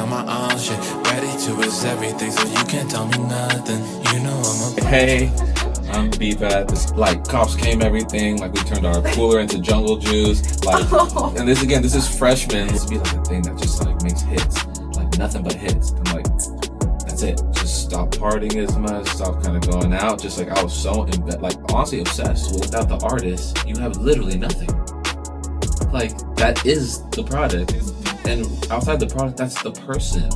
on my own shit. Ready to risk everything, so you can't tell me nothing. You know I'm a... Hey, I'm B Patt. This, like, cops came, everything. Like, we turned our cooler into jungle juice. Like, and this is freshmen. This would be like a thing that just like makes hits, like nothing but hits. And like, that's it. Just stop partying as much. Stop kind of going out. Just like I was so like honestly obsessed. Without the artist, you have literally nothing. Like that is the product, and outside the product, that's the person.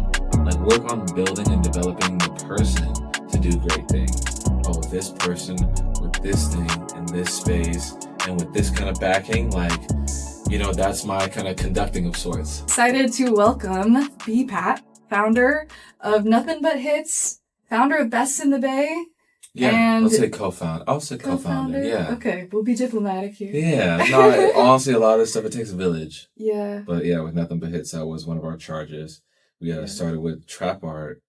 Like work on building and developing the person to do great things. Oh, this person with this thing in this space and with this kind of backing, like, you know, that's my kind of conducting of sorts. Excited to welcome B Patt, founder of Nothin But Hits, founder of Best in the Bay. Yeah, and I'll say co-founder. I'll say co-founder, yeah. Okay, we'll be diplomatic here. Yeah, no, honestly, a lot of this stuff, it takes a village. Yeah. But yeah, with Nothin But Hits, that was one of our charges. We started with trap art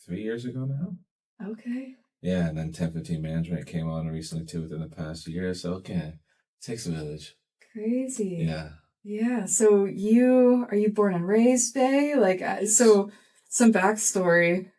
3 years ago now. Okay. Yeah, and then 1015 Management came on recently too within the past year. So again, it takes a village. Crazy. Yeah. Yeah. So are you born and raised Bay? Like, so some backstory.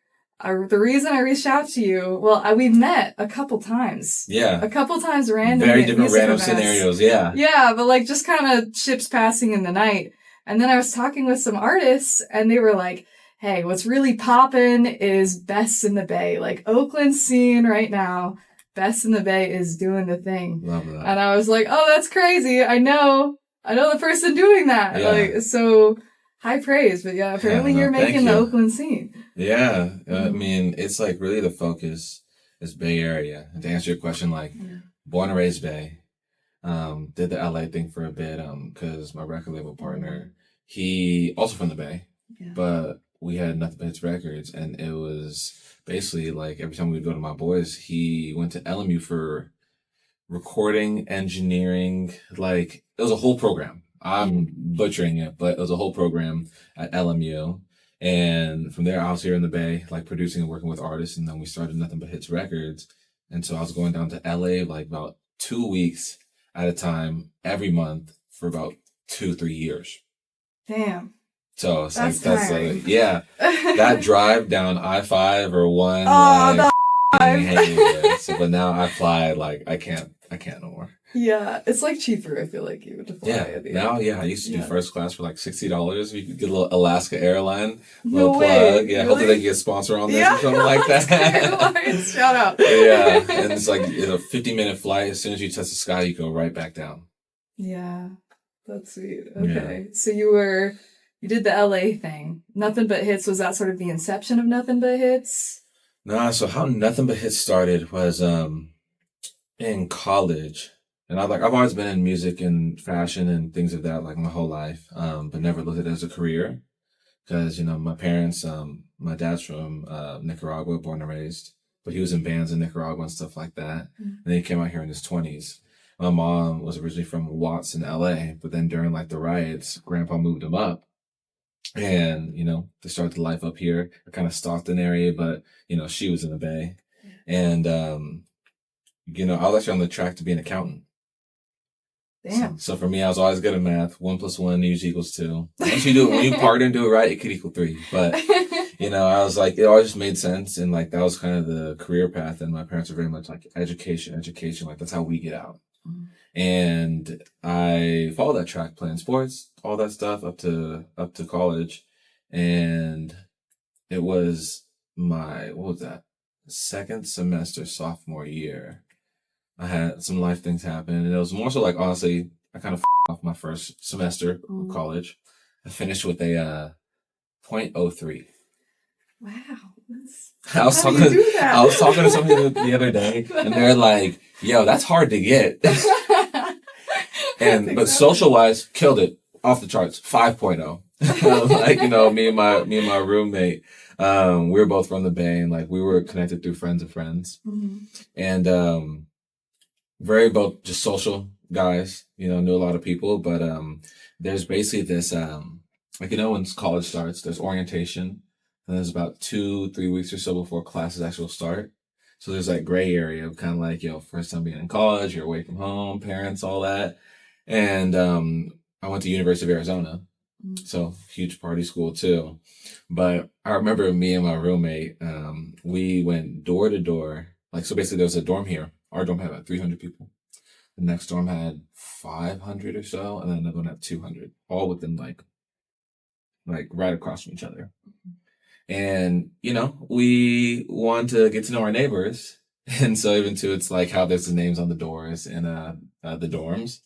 The reason I reached out to you, we've met a couple times. Yeah. A couple times randomly. Very different random scenarios. Yeah. Yeah, but like just kind of ships passing in the night. And then I was talking with some artists and they were like, hey, what's really poppin' is Best in the Bay. Like Oakland scene right now, Best in the Bay is doing the thing. Love that. And I was like, oh, that's crazy. I know the person doing that. Yeah. Like, so high praise. But yeah, apparently you're making the Oakland scene. Yeah. I mean, it's like really the focus is Bay Area. And to answer your question, like born and raised Bay. Did the LA thing for a bit, cause my record label partner, he also from the Bay, but we had Nothin But Hits Records, and it was basically like every time we would go to my boys, he went to LMU for recording, engineering, like it was a whole program. I'm butchering it, but it was a whole program at LMU. And from there, I was here in the Bay, like producing and working with artists. And then we started Nothin But Hits Records. And so I was going down to LA like about 2 weeks at a time every month for about 2-3 years. Damn. So it's that's that drive down I-5 or 1. Oh, So, but now I fly like I can't no more. Yeah, it's like cheaper. I feel like you to fly. I used to do first class for like $60. You could get a little Alaska airline, no little way. plug. Yeah, really? Hopefully they can get a sponsor on this or something like that. Shout out. Yeah, and it's like a 50-minute flight. As soon as you touch the sky, you go right back down. Yeah, that's sweet. Okay, so you did the LA thing. Nothin But Hits, was that sort of the inception of Nothin But Hits? Nah, so how Nothin But Hits started was in college. And I've always been in music and fashion and things of that like my whole life, but never looked at it as a career because, you know, my parents, my dad's from Nicaragua, born and raised, but he was in bands in Nicaragua and stuff like that. And then he came out here in his 20s. My mom was originally from Watts in LA, but then during like the riots, grandpa moved him up. And, you know, they started to life up here, a kind of Stockton area, but, you know, she was in the Bay. And, you know, I was actually on the track to be an accountant. Damn. So for me, I was always good at math. 1 + 1 usually equals 2. Once you do it, when you partner and do it right, it could equal 3. But, you know, I was like, it always just made sense. And like, that was kind of the career path. And my parents are very much like education. Like, that's how we get out. And I followed that track, playing sports, all that stuff up to college. And it was my, second semester, sophomore year. I had some life things happen, and it was more so like, honestly, I kind of off my first semester of college. I finished with a 0.03. Wow. I was talking to somebody the other day, and they're like, yo, that's hard to get. But social wise, killed it. Off the charts, 5.0. Like, you know, me and my roommate, we were both from the Bay, and like we were connected through friends of friends. And very both just social guys, you know, knew a lot of people, but there's basically this like, you know, when college starts, there's orientation, and there's about 2-3 weeks or so before classes actually start. So there's that gray area of kind of like, yo, first time being in college, you're away from home, parents, all that. And I went to University of Arizona. So huge party school too. But I remember me and my roommate, we went door to door. Like, so basically there was a dorm here. Our dorm had like 300 people. The next dorm had 500 or so. And then another one had 200, all within like right across from each other. And, you know, we want to get to know our neighbors. And so even too, it's like how there's the names on the doors in the dorms.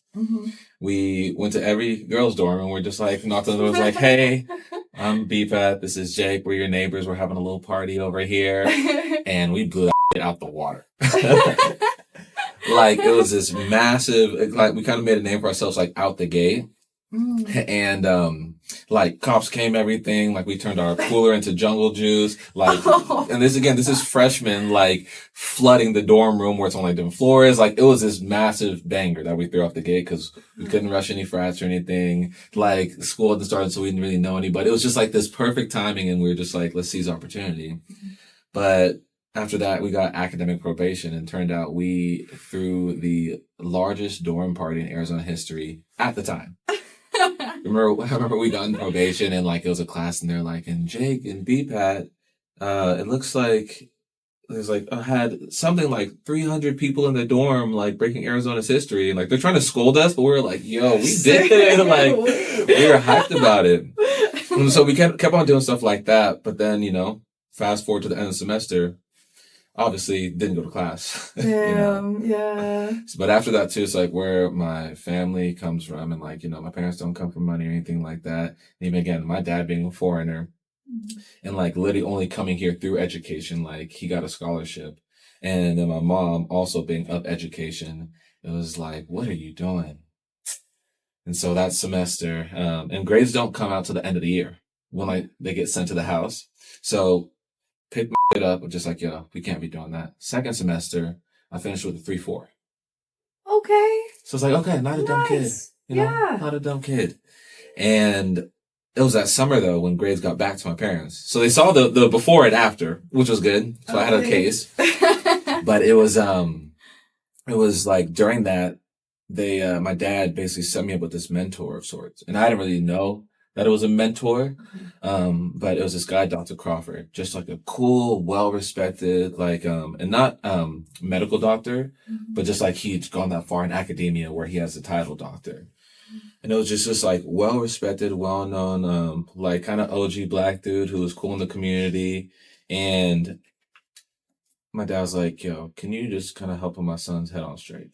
We went to every girl's dorm and we're just like, knocked on the door, was like, hey, I'm B Patt. This is Jake. We're your neighbors. We're having a little party over here. And we blew that out the water. Like, it was this massive, like, we kind of made a name for ourselves, like, out the gate. And, like, cops came, everything. Like, we turned our cooler into jungle juice. Like, and this is freshmen, like, flooding the dorm room where it's on, like, different floors. Like, it was this massive banger that we threw off the gate because we couldn't rush any frats or anything. Like, school hadn't started, so we didn't really know anybody. It was just, like, this perfect timing, and we were just like, let's seize opportunity. But after that, we got academic probation, and turned out we threw the largest dorm party in Arizona history at the time. I remember we got in probation, and like it was a class, and they're like, and Jake and B Patt, it looks like there's like had something like 300 people in the dorm, like breaking Arizona's history, and like they're trying to scold us, but we were like, yo, we did it, like we were hyped about it. And so we kept on doing stuff like that. But then, you know, fast forward to the end of the semester, obviously didn't go to class. Damn, yeah. But after that too, it's like where my family comes from, and like, you know, my parents don't come from money or anything like that. And even again, my dad being a foreigner and like literally only coming here through education, like he got a scholarship. And then my mom also being of education, it was like, what are you doing? And so that semester, and grades don't come out till the end of the year when like they get sent to the house. So picked my shit up, just like, yo, we can't be doing that. Second semester, I finished with a 3.4. Okay. So it's like, okay, not a dumb kid. You know, not a dumb kid. And it was that summer though when grades got back to my parents. So they saw the before and after, which was good. So I had a case. But it was like during that, they my dad basically set me up with this mentor of sorts. And I didn't really know that it was a mentor. But it was this guy, Dr. Crawford, just like a cool, well-respected, like, and not, medical doctor, but just like he'd gone that far in academia where he has the title doctor. And it was just like well-respected, well-known, like kind of OG black dude who was cool in the community. And my dad was like, yo, can you just kind of help put my son's head on straight?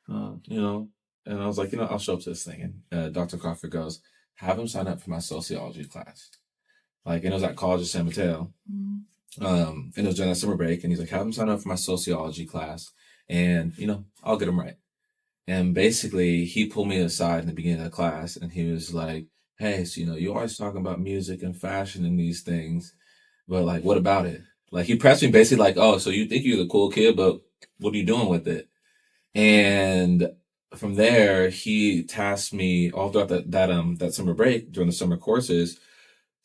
You know, and I was like, you know, I'll show up to this thing. And Dr. Crawford goes, have him sign up for my sociology class. Like, and it was at College of San Mateo. And it was during that summer break. And he's like, have him sign up for my sociology class. And, you know, I'll get him right. And basically, he pulled me aside in the beginning of the class. And he was like, hey, so, you know, you're always talking about music and fashion and these things. But, like, what about it? Like, he pressed me basically like, oh, so you think you're the cool kid, but what are you doing with it? And from there, he tasked me all throughout that summer break during the summer courses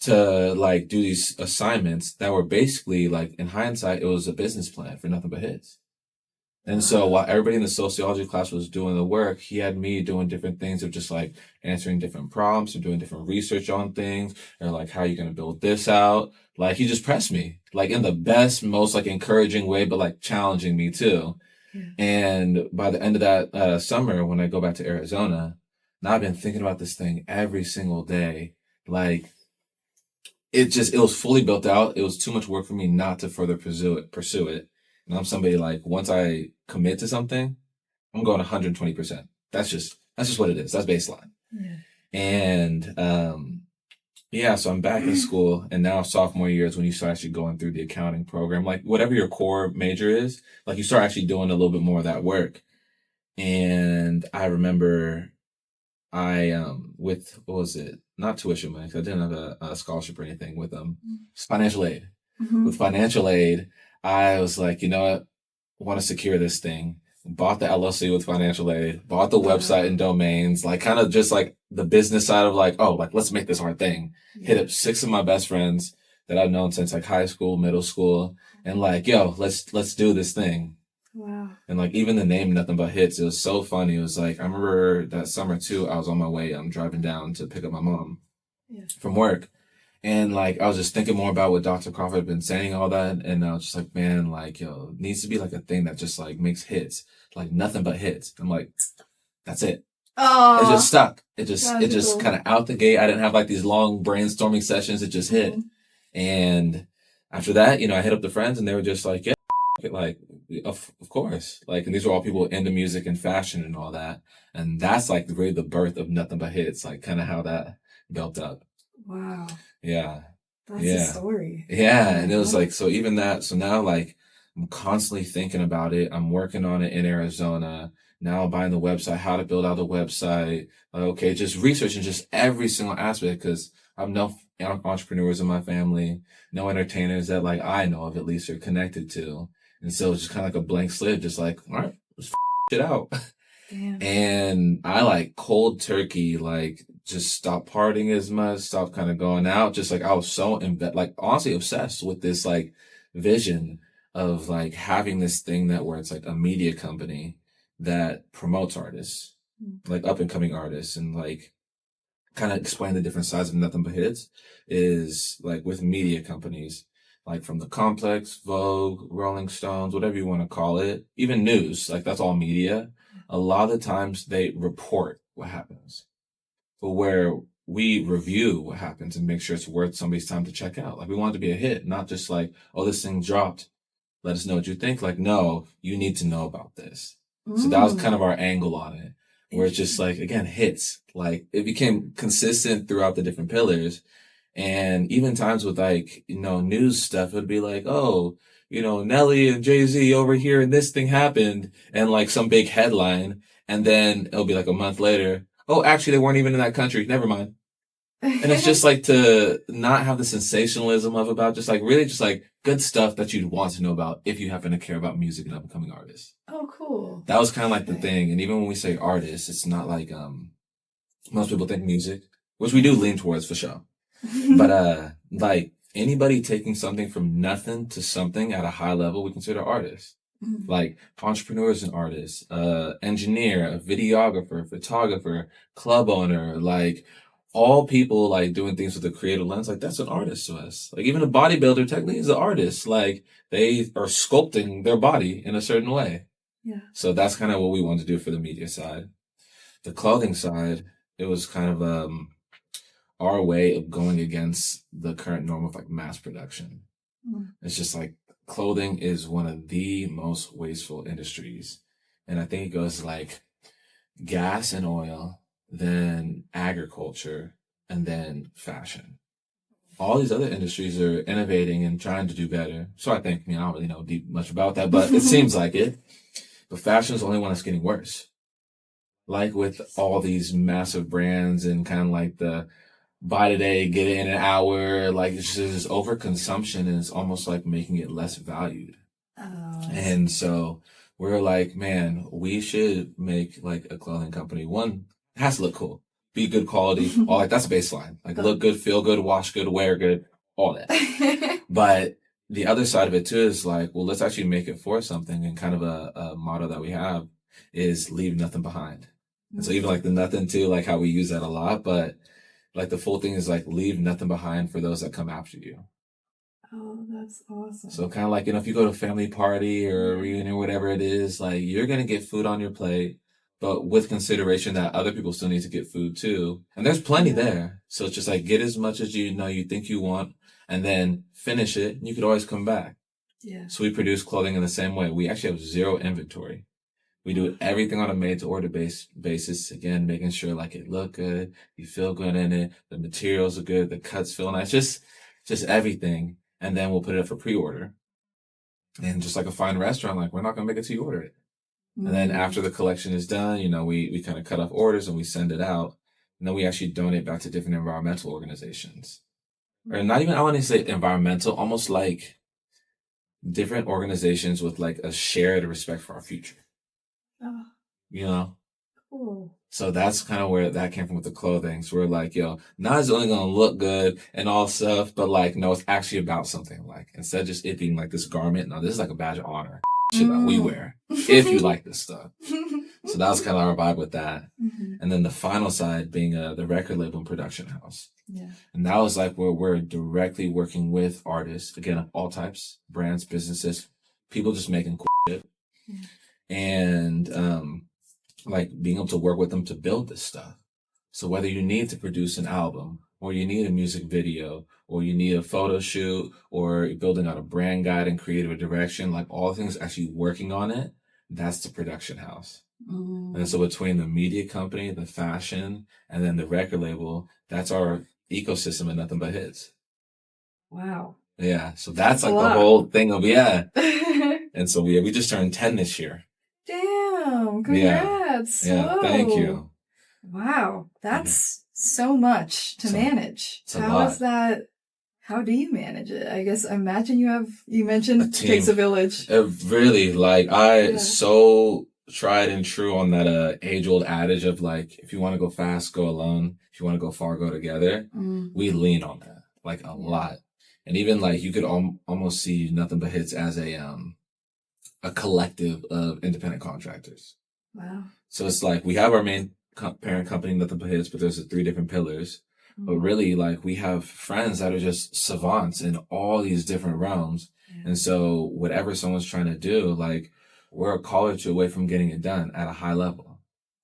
to like do these assignments that were basically like, in hindsight, it was a business plan for Nothin But Hits. And so while everybody in the sociology class was doing the work, he had me doing different things of just like answering different prompts and doing different research on things, or like, how are you going to build this out? Like, he just pressed me like in the best, most like encouraging way, but like challenging me too. And by the end of that summer, when I go back to Arizona, now I've been thinking about this thing every single day. Like, it was fully built out. It was too much work for me not to further pursue it. And I'm somebody like, once I commit to something, I'm going 120%. That's just what it is. That's baseline. And, yeah, so I'm back in school, and now sophomore year is when you start actually going through the accounting program. Like, whatever your core major is, like, you start actually doing a little bit more of that work. And I remember with, what was it? Not tuition money, because I didn't have a scholarship or anything with financial aid. With financial aid, I was like, you know what? I want to secure this thing. Bought the LLC with financial aid, bought the website and domains, like kind of just like the business side of like, oh, like, let's make this our thing. Hit up 6 of my best friends that I've known since like high school, middle school, and like, yo, let's do this thing. Wow. And like, even the name Nothin But Hits, it was so funny. It was like, I remember that summer too, I was on my way, I'm driving down to pick up my mom from work. And like, I was just thinking more about what Dr. Crawford had been saying, all that. And I was just like, man, like, yo, it needs to be like a thing that just like makes hits, like nothing but hits. I'm like, that's it. Oh, It just stuck. It that's just cool. kind of out the gate. I didn't have like these long brainstorming sessions. It just hit. And after that, I hit up the friends and they were just like, yeah, like, of course. Like, and these were all people into music and fashion and all that. And that's like really the birth of Nothing But Hits, like kind of how that built up. Wow. Yeah. That's Yeah. a story. Yeah. And it was like, so even that, so now like I'm constantly thinking about it. I'm working on it in Arizona. Now I'm buying the website, how to build out the website. Okay, just researching just every single aspect because I've no entrepreneurs in my family, no entertainers that like I know of at least are connected to. And so it's just kind of like a blank slate, just like, all right, let's it out. Damn. And I like cold turkey, like just stopped partying as much, stopped kind of going out. Just like I was so like honestly obsessed with this like vision of like having this thing that where it's like a media company that promotes artists, like up and coming artists, and like kind of explain the different sides of Nothing But Hits is like with media companies, like from the Complex, Vogue, Rolling Stones, whatever you want to call it, even news, like that's all media. A lot of the times they report what happens, but where we review what happens and make sure it's worth somebody's time to check out. Like we want it to be a hit, not just like, oh, this thing dropped. Let us know what you think. Like, no, you need to know about this. So that was kind of our angle on it, where it's just like, again, hits. Like it became consistent throughout the different pillars. And even times with like, news stuff, it would be like, oh, Nelly and Jay-Z over here and this thing happened and like some big headline. And then it'll be like a month later. Oh, actually, they weren't even in that country. Never mind. And it's just like to not have the sensationalism of about just like really just like good stuff that you'd want to know about if you happen to care about music and up and coming artists. Oh, cool. That was kind of like the thing. And even when we say artists, it's not like, most people think music, which we do lean towards for sure. But, like anybody taking something from nothing to something at a high level, we consider artists. Like entrepreneurs and artists, engineer, a videographer, photographer, club owner, like all people like doing things with a creative lens, like that's an artist to us. Like even a bodybuilder technically is an artist. Like they are sculpting their body in a certain way. Yeah. So that's kind of what we wanted to do for the media side. The clothing side, it was kind of our way of going against the current norm of like mass production. It's just like clothing is one of the most wasteful industries. And I think it goes like gas and oil, then agriculture, and then fashion. All these other industries are innovating and trying to do better. So I think, I don't really know deep much about that, but it seems like it. But fashion is the only one that's getting worse. Like with all these massive brands and kind of like the buy today, get it in an hour, like it's just overconsumption and it's almost like making it less valued. And so we're like, man, we should make like a clothing company. One, it has to look cool, be good quality, all like that's a baseline. Like look good, feel good, wash good, wear good, all that. But the other side of it too is like, well, let's actually make it for something. And kind of a motto that we have is leave nothing behind. And so even like the nothing too, like how we use that a lot, but like the full thing is like leave nothing behind for those that come after you. Oh, that's awesome. So kind of like, if you go to a family party or a reunion or whatever it is, like you're going to get food on your plate, but with consideration that other people still need to get food too. And there's plenty there. So it's just like get as much as you think you want and then finish it. And you could always come back. Yeah. So we produce clothing in the same way. We actually have zero inventory. We do everything on a made-to-order basis. Again, making sure like it look good, you feel good in it, the materials are good, the cuts feel nice, just everything. And then we'll put it up for pre-order. And just like a fine restaurant, like we're not gonna make it till you order it. And then after the collection is done, we kind of cut off orders and we send it out. And then we actually donate back to different environmental organizations, or not even I want to say environmental, almost like different organizations with like a shared respect for our future. Cool. So that's kind of where that came from with the clothing. So we're like, not it's only going to look good and all stuff, but like, no, it's actually about something. Like instead of just it being like this garment, no, this is like a badge of honor shit that we wear if you like this stuff. So that was kind of our vibe with that. And then the final side being the record label and production house. Yeah. And that was like where we're directly working with artists, again, of all types, brands, businesses, people just making cool shit. Yeah. And like being able to work with them to build this stuff. So whether you need to produce an album, or you need a music video, or you need a photo shoot, or you're building out a brand guide and creative direction, like all things actually working on it, that's the production house. And so between the media company, the fashion, and then the record label, that's our ecosystem and Nothing But Hits. Wow. Yeah. So that's like a the lot. whole thing of, yeah. And so we just turned 10 this year. Damn. Congrats. Yeah. Whoa. Thank you. Wow. That's so much to manage. It's a How lot. is that? How do you manage it? I guess I imagine you mentioned it takes a village. Really, like so tried and true on that age old adage of like, if you want to go fast, go alone. If you want to go far, go together. We lean on that like a lot. And even like you could almost see Nothing But Hits as a collective of independent contractors. Wow. So it's like we have our main parent company, Nothing But Hits, but there's 3 different pillars. But really, like, we have friends that are just savants in all these different realms. Yeah. And so whatever someone's trying to do, like, we're a call or two away from getting it done at a high level.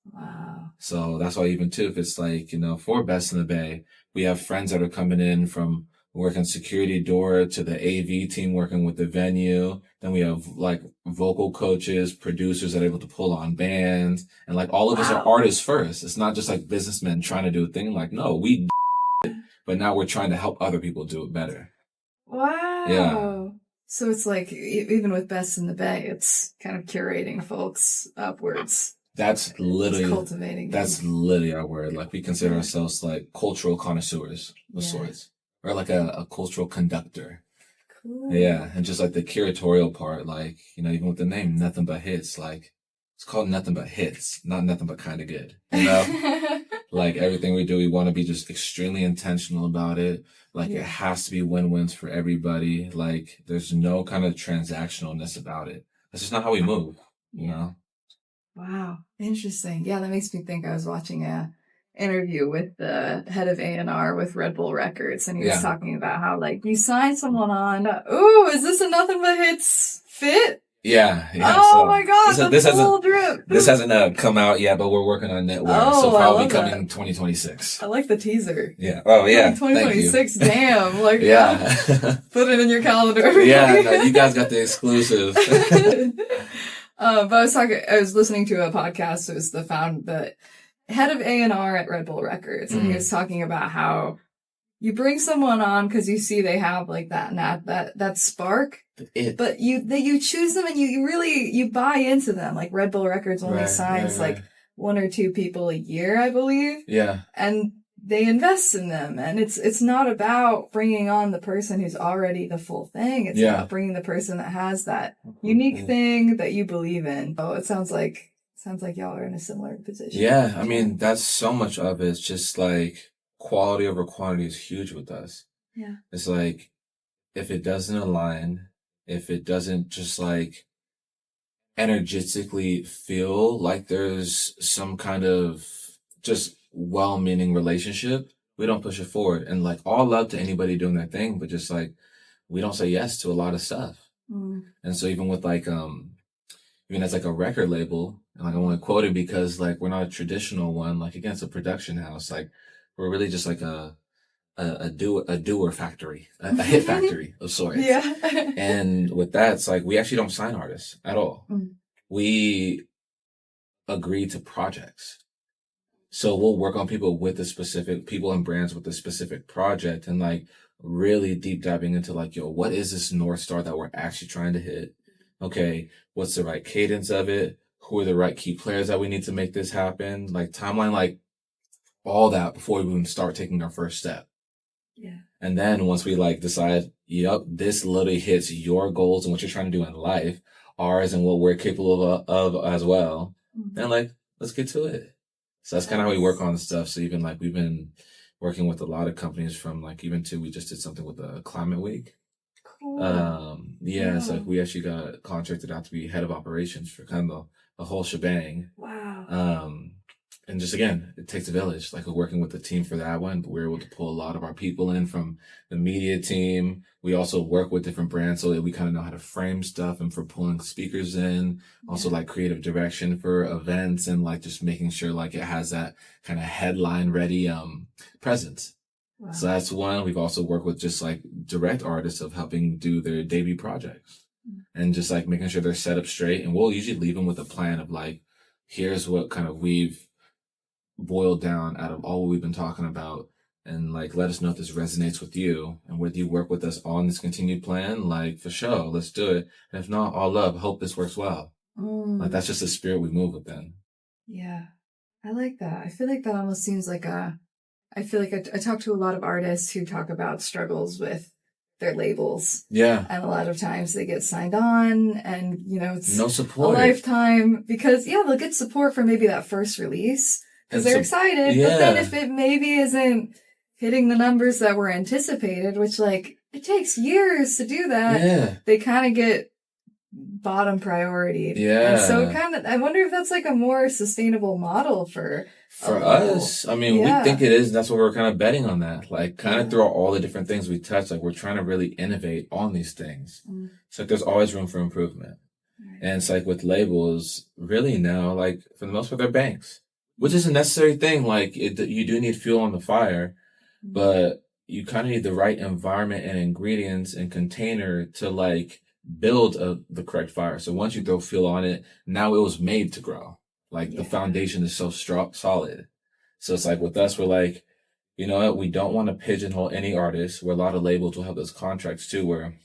Wow. So that's why even too, if it's like, for Best in the Bay, we have friends that are coming in from working security door to the AV team working with the venue. Then we have like vocal coaches, producers that are able to pull on bands. And like all of us are artists first. It's not just like businessmen trying to do a thing. Like, no, we but now we're trying to help other people do it better. Wow. Yeah. So it's like, even with Best in the Bay, it's kind of curating folks upwards. That's literally, it's cultivating. That's literally our word. Like we consider ourselves like cultural connoisseurs of sorts, or like a cultural conductor. Cool. Yeah. And just like the curatorial part, like, even with the name Nothing But Hits, like it's called Nothing But Hits, not Nothing But Kind of Good. Like everything we do, we want to be just extremely intentional about it. Like it has to be win-wins for everybody. Like there's no kind of transactionalness about it. That's just not how we move, you know? Wow. Interesting. Yeah, that makes me think I was watching a interview with the head of A&R with Red Bull Records, and he was talking about how like you sign someone on, ooh, is this a Nothing But Hits fit? Yeah. Oh so my God, this hasn't come out yet, but we're working on it. So probably coming 2026. I like the teaser. Yeah. Oh yeah. 2026. Damn. Like put it in your calendar. Yeah. No, you guys got the exclusive. But I was listening to a podcast. It was the head of A&R at Red Bull Records, and he was talking about how you bring someone on because you see they have like that spark, but you choose them and you really buy into them. Like Red Bull Records only signs like 1 or 2 people a year, I believe. Yeah, and they invest in them, and it's not about bringing on the person who's already the full thing. It's about bringing the person that has that unique thing that you believe in. Oh, it sounds like y'all are in a similar position. Yeah, I mean that's so much of it. It's just like quality over quantity is huge with us. Yeah. It's like, if it doesn't align, if it doesn't just like energetically feel like there's some kind of just well-meaning relationship, we don't push it forward. And like all love to anybody doing their thing, but just like, we don't say yes to a lot of stuff. And so even with like, even as like a record label, and like I want to quote it because like we're not a traditional one, like against a production house, like we're really just like a doer factory, a hit factory of sorts. Yeah. And with that, it's like we actually don't sign artists at all. We agree to projects. So we'll work on people and brands with a specific project, and like really deep diving into like, what is this North Star that we're actually trying to hit? Okay, what's the right cadence of it? Who are the right key players that we need to make this happen? Like timeline, like all that before we even start taking our first step. Yeah. And then once we like decide, this literally hits your goals and what you're trying to do in life, ours and what we're capable of as well. Then like, let's get to it. So that's kind of how we work on stuff. So even like we've been working with a lot of companies from like we just did something with the Climate Week. Cool. It's like we actually got contracted out to be head of operations for kind of the whole shebang. Wow. And just again, it takes a village. Like we're working with the team for that one, but we're able to pull a lot of our people in from the media team. We also work with different brands so that we kind of know how to frame stuff and for pulling speakers in. Also like creative direction for events and like just making sure like it has that kind of headline ready presence. Wow. So that's one. We've also worked with just like direct artists of helping do their debut projects and just like making sure they're set up straight. And we'll usually leave them with a plan of like, here's what kind of we've boiled down out of all what we've been talking about, and like let us know if this resonates with you, and whether you work with us on this continued plan, like for sure, let's do it. And if not, all love, hope this works well. Like that's just the spirit we move within. Yeah, I like that. I feel like that almost seems like I feel like I talk to a lot of artists who talk about struggles with their labels. Yeah. And a lot of times they get signed on and, you know, it's no support. A lifetime because, yeah, they'll get support for maybe that first release because they're excited. Yeah. But then if it maybe isn't hitting the numbers that were anticipated, which like it takes years to do that, they kind of get bottom priority. Yeah. And so kind of, I wonder if that's like a more sustainable model for us. I mean, we think it is. That's what we're kind of betting on that. Like kind of through all the different things we touch, like we're trying to really innovate on these things. It's like there's always room for improvement. And it's like with labels, really now, like for the most part, they're banks, which is a necessary thing. Like you do need fuel on the fire, but you kind of need the right environment and ingredients and container to like build the correct fire. So once you throw fuel on it, now it was made to grow. Like the foundation is so solid. So it's like with us, we're like, you know what? We don't want to pigeonhole any artist, where a lot of labels will have those contracts too, where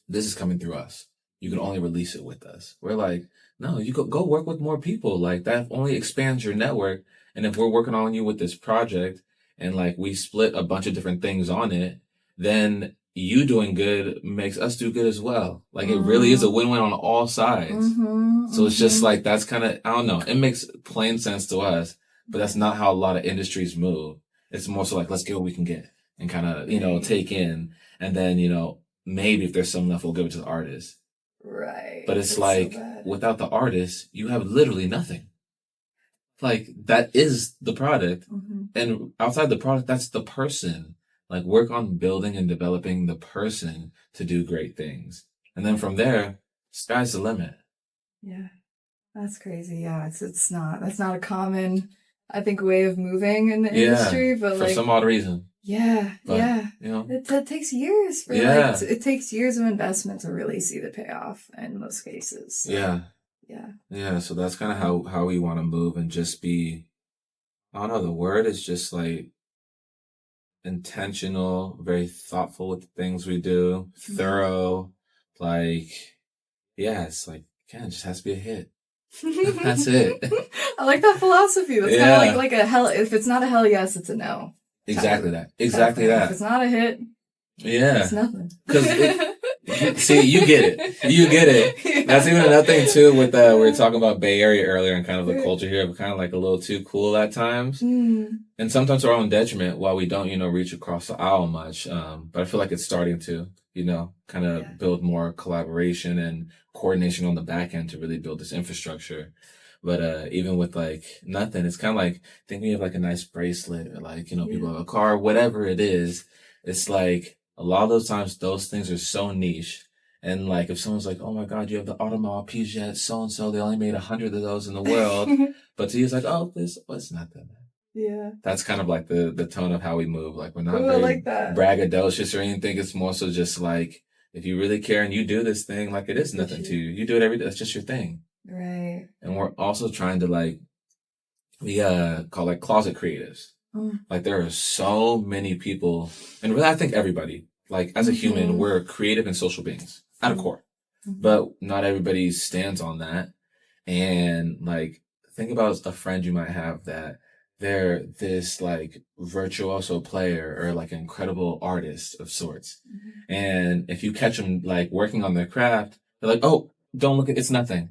this is coming through us. You can only release it with us. We're like, no, you go work with more people. Like that only expands your network. And if we're working on you with this project and like we split a bunch of different things on it, then you doing good makes us do good as well. Like it really is a win-win on all sides. So it's just like, that's kind of, I don't know. It makes plain sense to us, but that's not how a lot of industries move. It's more so like, let's get what we can get and kind of, you know, take in. And then, you know, maybe if there's some left, we'll give it to the artist. Right. But it's like, without the artist, you have literally nothing. Like that is the product. And outside the product, that's the person. Like work on building and developing the person to do great things. And then from there, sky's the limit. Yeah. That's crazy. Yeah. That's not a common, I think, way of moving in the industry, but for like some odd reason. Yeah. But, you know, it takes years for like, it takes years of investment to really see the payoff in most cases. So, yeah. So that's kind of how we want to move and just be, I don't know, the word is just like intentional, very thoughtful with the things we do, thorough, like, it's like, it just has to be a hit. That's it. I like that philosophy. That's kind of like a hell. If it's not a hell yes, it's a no. Exactly that. Exactly that. If it's not a hit, it's nothing. See, you get it. You get it. That's even another thing too with, we were talking about Bay Area earlier and kind of the culture here, but kind of like a little too cool at times. And sometimes to our own detriment while we don't, you know, reach across the aisle much. But I feel like it's starting to, you know, kind of build more collaboration and coordination on the back end to really build this infrastructure. But even with like Nothin, it's kind of like, think we have like a nice bracelet or like, you know, people have a car, whatever it is. It's like a lot of those times those things are so niche. And like if someone's like, oh my God, you have the Audemars Piguet, so-and-so, they only made 100 of those in the world. But to you, it's like, oh, it's not that bad. Yeah. That's kind of like the tone of how we move. Like we're not very braggadocious or anything. It's more so just like, if you really care and you do this thing, like it is nothing to you. You do it every day. It's just your thing. Right. And we're also trying to like, we call like closet creatives. Like there are so many people, and really I think everybody, like as a human, we're creative and social beings at a core. But not everybody stands on that. And like, think about a friend you might have that they're this like virtuoso player or like incredible artist of sorts. And if you catch them like working on their craft, they're like, oh, don't look at, it's nothing.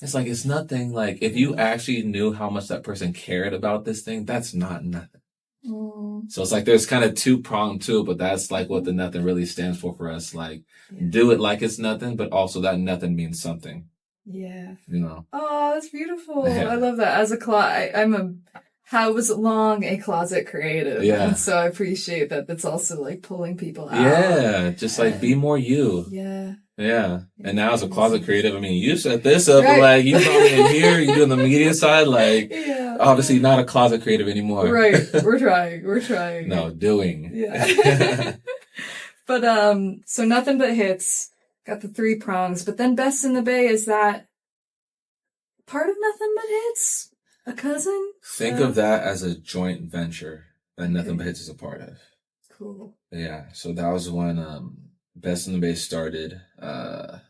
It's like, it's nothing. Like if you actually knew how much that person cared about this thing, that's not nothing. So it's like, there's kind of two pronged to it, but that's like what the nothing really stands for us. Like do it like it's nothing, but also that nothing means something. Yeah. You know. Oh, that's beautiful. Yeah. I love that. As I was long a closet creative. Yeah. And so I appreciate that. That's also like pulling people out. Yeah, just like be more you. Yeah. Yeah. And now as a closet creative, I mean, you set this up, Right. like, you brought me in here, you doing the media side, like, Yeah. obviously not a closet creative anymore. Right. We're trying. No, doing. Yeah. But, so Nothin But Hits, got the 3 prongs, but then Best in the Bay, is that part of Nothin But Hits? A cousin? Think of that as a joint venture that Nothin But Hits is a part of. Cool. Yeah, so that was when Best in the Bay started, 3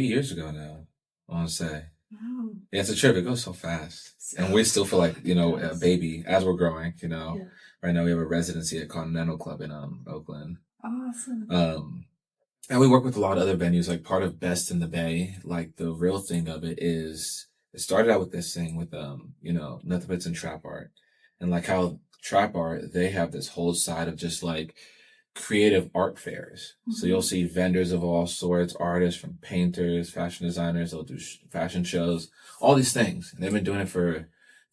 years ago now, I want to say. Wow. Yeah, it's a trip. It goes so fast. And we still feel like, a baby as we're growing, Yeah. Right now we have a residency at Continental Club in Oakland. Awesome. And we work with a lot of other venues, like part of Best in the Bay. Like the real thing of it is, it started out with this thing with, Nothin But Hits and Trap Art. And like how Trap Art, they have this whole side of just like creative art fairs. Mm-hmm. So you'll see vendors of all sorts, artists from painters, fashion designers, they'll do fashion shows, all these things. And they've been doing it for, I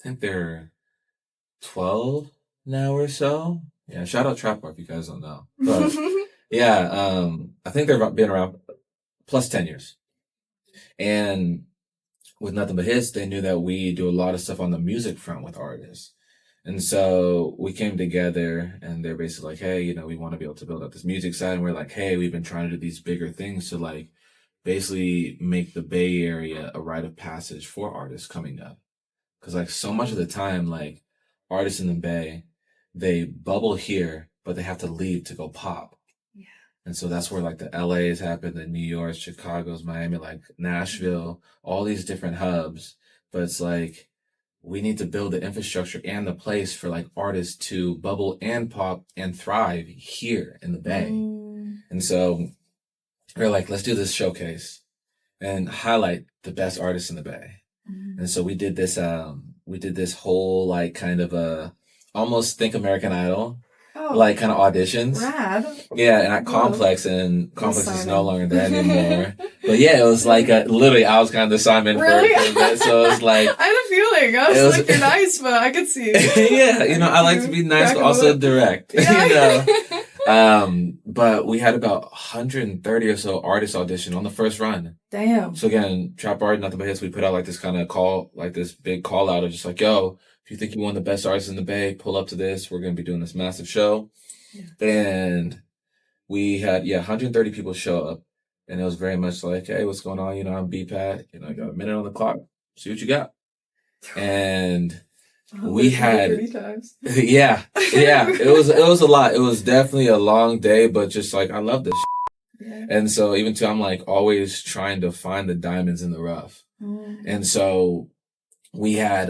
think they're 12 now or so. Yeah, shout out Trap Art if you guys don't know. But yeah, I think they've been around plus 10 years. And with Nothin But Hits, they knew that we do a lot of stuff on the music front with artists. And so we came together and they're basically like, hey, we want to be able to build up this music side. And we're like, hey, we've been trying to do these bigger things to like basically make the Bay Area a rite of passage for artists coming up. Cause like so much of the time, like artists in the Bay, they bubble here, but they have to leave to go pop. Yeah. And so that's where like the LA's happened, the New York, Chicago's, Miami, like Nashville, all these different hubs. But it's like, we need to build the infrastructure and the place for like artists to bubble and pop and thrive here in the Bay. And so we're like, let's do this showcase and highlight the best artists in the Bay. And so we did this whole like kind of almost think American Idol, like kind of auditions. Rad. Yeah, and at Complex, and Complex is no longer there anymore. But yeah, it was like literally I was kind of the Simon Really? for that. So it was like I had a feeling. I was like, you're nice, but I could see. Yeah, I like to be nice, but also direct. Yeah. But we had about 130 or so artists audition on the first run. Damn. So again, Trap Art, Nothin But Hits, we put out like this kind of call, like this big call out of just like, yo, if you think you're one of the best artists in the Bay, pull up to this. We're going to be doing this massive show. Yeah. And we had, 130 people show up. And it was very much like, hey, what's going on? I'm B Patt. I got a minute on the clock. See what you got. And we had, 30 times. yeah. It was a lot. It was definitely a long day, but just like, I love this. Yeah. And so even too, I'm like always trying to find the diamonds in the rough. And so we had,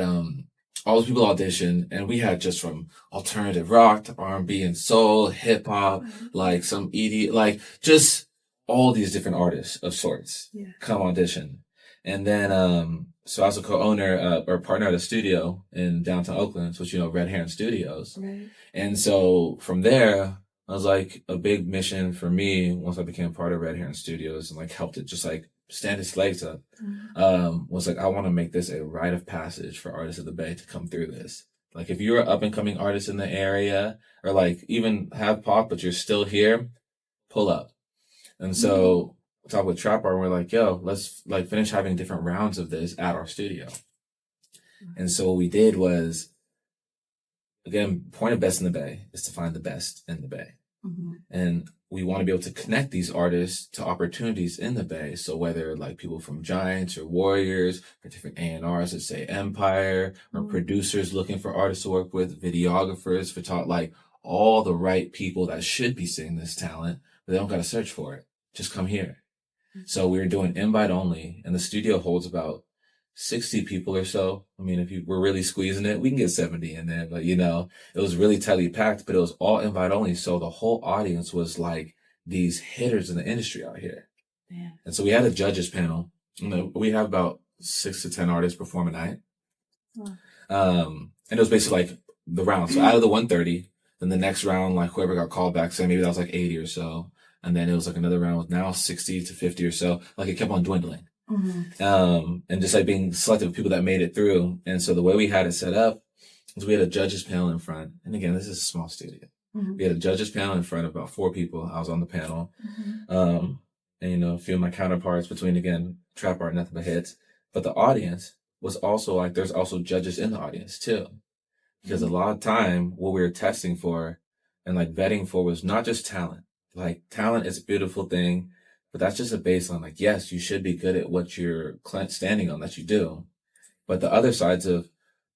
all those people audition, and we had just from alternative rock to R&B and soul, hip hop, like some ED, like just all these different artists of sorts come audition. And then, so I was a co-owner, or partner at a studio in downtown Oakland, which, Red Heron Studios. Right. And so from there, I was like a big mission for me once I became part of Red Heron Studios and like helped it just like stand its legs up, was like, I want to make this a rite of passage for artists of the Bay to come through this. Like if you're an up and coming artist in the area or like even have pop, but you're still here, pull up. And so we talked with Trap Art and we're like, yo, let's like finish having different rounds of this at our studio. And so what we did was, again, point of Best in the Bay is to find the best in the Bay. And we want to be able to connect these artists to opportunities in the Bay. So whether like people from Giants or Warriors or different A&Rs that say Empire or producers looking for artists to work with, videographers, like all the right people that should be seeing this talent, but they don't got to search for it. Just come here. So we were doing invite only, and the studio holds about 60 people or so. I mean, if we're really squeezing it, we can get 70 in there, but it was really tightly packed, but it was all invite only. So the whole audience was like these hitters in the industry out here. Yeah. And so we had a judges panel. We have about 6 to 10 artists perform a night. Wow. And it was basically like the round. So out of the 130, then the next round, like whoever got called back, say maybe that was like 80 or so. And then it was like another round with now 60 to 50 or so. Like it kept on dwindling. And just like being selective of people that made it through. And so the way we had it set up was we had a judges panel in front. And again, this is a small studio. We had a judges panel in front of about 4 people. I was on the panel. And, you know, a few of my counterparts between, again, Trap Art, Nothin But Hits. But the audience was also like, there's also judges in the audience too. Because a lot of time, what we were testing for and like vetting for was not just talent. Like, talent is a beautiful thing, but that's just a baseline. Like, yes, you should be good at what you're standing on, that you do. But the other sides of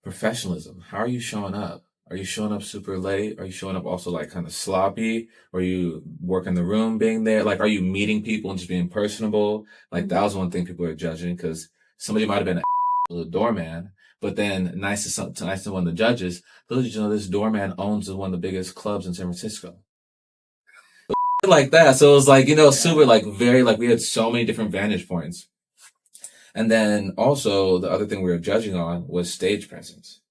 professionalism, how are you showing up? Are you showing up super late? Are you showing up also like kind of sloppy? Are you working the room being there? Like, are you meeting people and just being personable? Like, that was one thing people were judging, because somebody might have been a doorman, but then nice to one of the judges, little did you know this doorman owns one of the biggest clubs in San Francisco. Like that. So it was like, you know, super like very like we had so many different vantage points. And then also the other thing we were judging on was stage presence.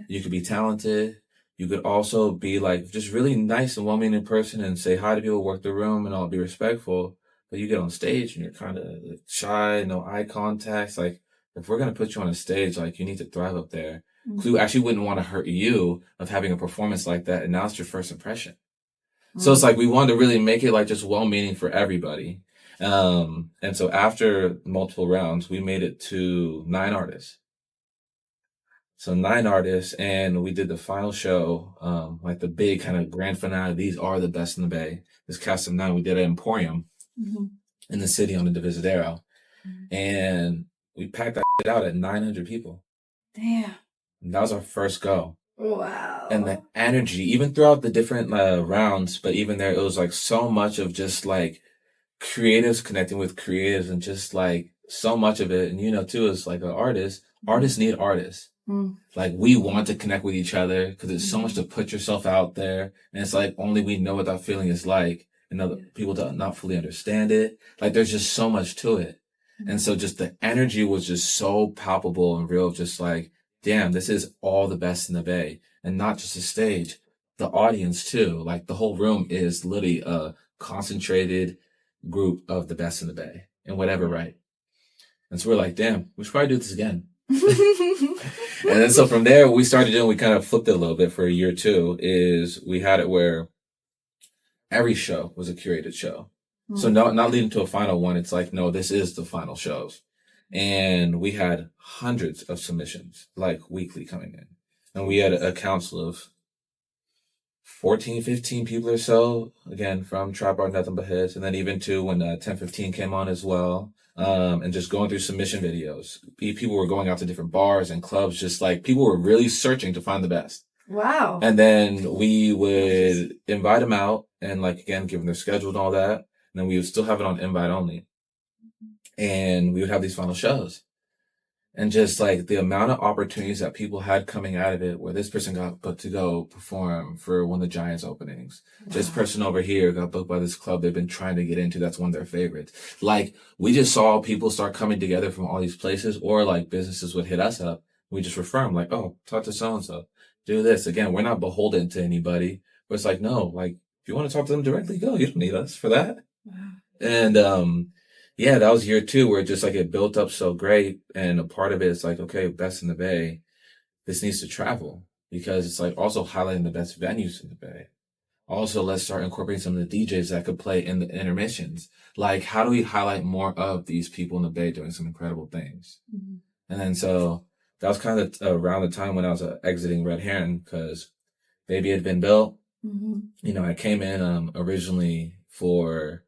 You could be talented. You could also be like just really nice and well-meaning in person and say hi to people, work the room and all, be respectful. But you get on stage and you're kind of shy, no eye contact. Like, if we're going to put you on a stage, like, you need to thrive up there. We actually wouldn't want to hurt you of having a performance like that. And now it's your first impression. So it's like, we wanted to really make it like just well-meaning for everybody. And so after multiple rounds, we made it to 9 artists. So 9 artists, and we did the final show, like the big kind of grand finale. These are the best in the Bay. This cast of 9, we did at Emporium in the city on the Divisadero. And we packed that shit out at 900 people. Damn. And that was our first go. Wow. And the energy, even throughout the different rounds, but even there, it was like so much of just like creatives connecting with creatives and just like so much of it. And, you know, too, as like an artist, artists need artists. Like, we want to connect with each other because it's so much to put yourself out there. And it's like, only we know what that feeling is like. And other people do not fully understand it. Like, there's just so much to it. And so just the energy was just so palpable and real. Just like, damn, this is all the best in the Bay. And not just the stage, the audience too. Like, the whole room is literally a concentrated group of the best in the Bay in whatever, right? And so we're like, damn, we should probably do this again. And then so from there, we started doing, we kind of flipped it a little bit for a year or two, is we had it where every show was a curated show. So not leading to a final one. It's like, no, this is the final shows. And we had hundreds of submissions, like weekly coming in. And we had a council of 14, 15 people or so, again, from Trap Art, Nothin But Hits. And then even too, when 1015 came on as well. And just going through submission videos. People were going out to different bars and clubs, just like people were really searching to find the best. Wow. And then we would invite them out and, like, again, give them their schedule and all that. And then we would still have it on invite only. And we would have these final shows. And just like the amount of opportunities that people had coming out of it, where this person got booked to go perform for one of the Giants openings. This person over here got booked by this club they've been trying to get into. That's one of their favorites. Like, we just saw people start coming together from all these places, or like businesses would hit us up. We just refer them, like, oh, talk to so-and-so. Do this. Again, we're not beholden to anybody. But it's like, no, like, if you want to talk to them directly, go. You don't need us for that. Wow. And, yeah, that was year 2 where just like it built up so great. And a part of it is like, okay, best in the Bay, this needs to travel, because it's like also highlighting the best venues in the Bay. Also, let's start incorporating some of the DJs that could play in the intermissions. Like, how do we highlight more of these people in the Bay doing some incredible things? And then so that was kind of around the time when I was exiting Red Heron, because Baby had been built. You know, I came in originally for